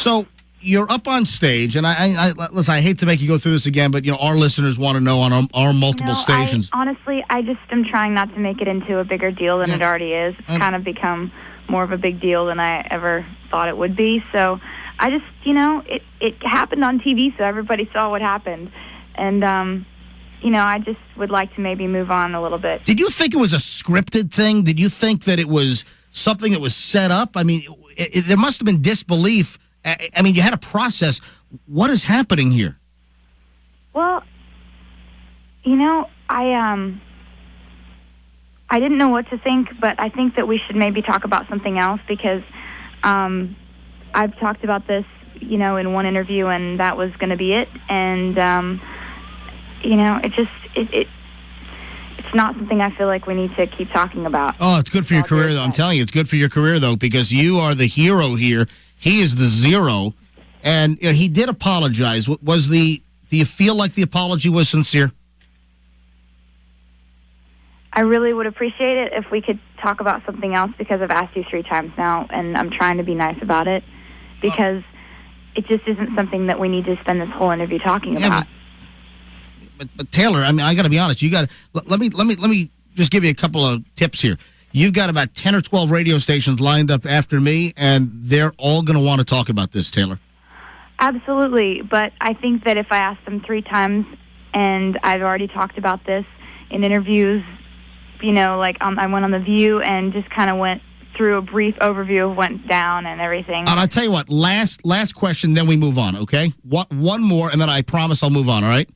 So you're up on stage, and I listen, I hate to make you go through this again, but our listeners want to know on our multiple stations. Honestly, I just am trying not to make it into a bigger deal than it already is. It's kind of become more of a big deal than I ever thought it would be. So I just, it happened on TV, so everybody saw what happened. And, I just would like to maybe move on a little bit. Did you think it was a scripted thing? Did you think that it was something that was set up? I mean, there must have been disbelief. I mean, you had a process. What is happening here? Well, I didn't know what to think, but I think that we should maybe talk about something else because I've talked about this, in one interview, and that was going to be it. And, it's not something I feel like we need to keep talking about. Oh, it's good for your career, though. I'm telling you, it's good for your career, though, because you are the hero here. He is the zero. And he did apologize. Do you feel like the apology was sincere? I really would appreciate it if we could talk about something else because I've asked you 3 times now, and I'm trying to be nice about it because it just isn't something that we need to spend this whole interview talking about. But Taylor, I mean, I got to be honest. Let me just give you a couple of tips here. You've got about 10 or 12 radio stations lined up after me, and they're all going to want to talk about this, Taylor. Absolutely, but I think that if I asked them 3 times, and I've already talked about this in interviews, I went on The View and just kind of went through a brief overview of what went down and everything. And I'll tell you what, last question, then we move on, okay? One more, and then I promise I'll move on, all right?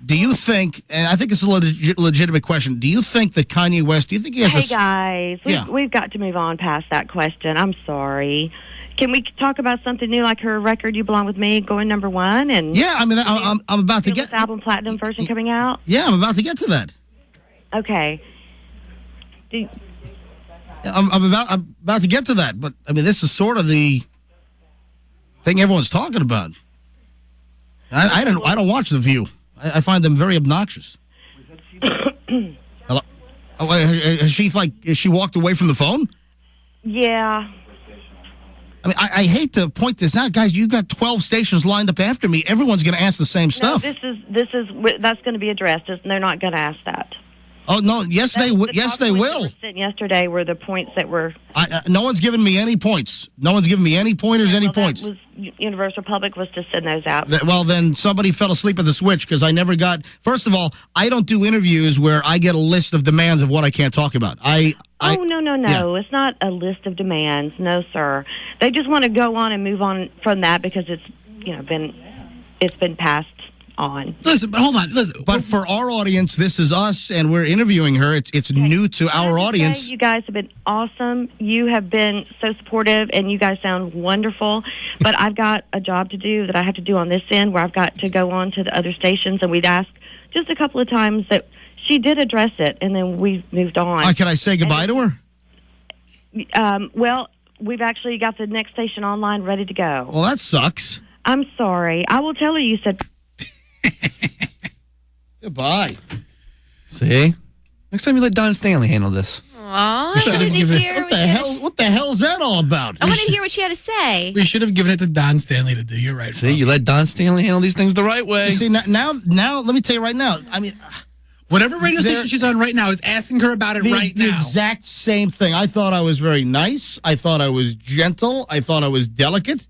Do you think, and I think it's a legitimate question, do you think that Kanye West, do you think he has Hey, guys, we've got to move on past that question. I'm sorry. Can we talk about something new, like her record, You Belong With Me, going #1? And yeah, I mean, I'm about to get... this album platinum version coming out? Yeah, I'm about to get to that. Okay. I'm about to get to that, but, I mean, this is sort of the thing everyone's talking about. I don't watch The View. I find them very obnoxious. Hello? Has she walked away from the phone? Yeah. I mean, I hate to point this out, guys. You've got 12 stations lined up after me. Everyone's going to ask the same stuff. No, that's going to be addressed. They're not going to ask that. Oh no! Yes, they will. Yes, they will. Yesterday were the points that were. No one's given me any points. No one's given me any pointers, any points. Universal Public was to send those out. Well, then somebody fell asleep at the switch because I never got. First of all, I don't do interviews where I get a list of demands of what I can't talk about. No. Yeah. It's not a list of demands. No, sir. They just want to go on and move on from that because it's been passed on. Listen, but hold on. Listen, but for our audience, this is us, and we're interviewing her. It's new to our audience. You guys have been awesome. You have been so supportive, and you guys sound wonderful. But I've got a job to do that I have to do on this end, where I've got to go on to the other stations, and we'd asked just a couple of times that she did address it, and then we moved on. Can I say goodbye to her? Well, we've actually got the next station online ready to go. Well, that sucks. I'm sorry. I will tell her you said... Goodbye. See? Next time you let Don Stanley handle this. Aw, didn't hear what the hell is that all about? I want to hear what she had to say. We should have given it to Don Stanley to do. You're right. See, you let Don Stanley handle these things the right way. See, now, let me tell you right now. I mean, whatever radio station she's on right now is asking her about it right now. The exact same thing. I thought I was very nice. I thought I was gentle. I thought I was delicate.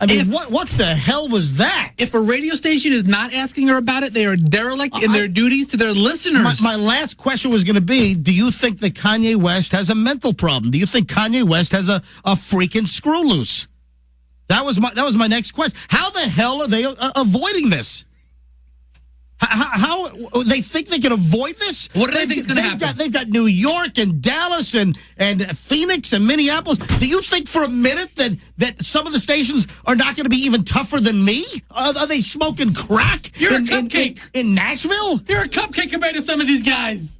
I mean, what the hell was that? If a radio station is not asking her about it, they are derelict in their duties to their listeners. My last question was going to be, do you think that Kanye West has a mental problem? Do you think Kanye West has a freaking screw loose? That was my next question. How the hell are they avoiding this? How they think they can avoid this? What do they think is going to happen? They've got New York and Dallas and Phoenix and Minneapolis. Do you think for a minute that some of the stations are not going to be even tougher than me? Are they smoking crack You're a cupcake in Nashville? You're a cupcake compared to some of these guys.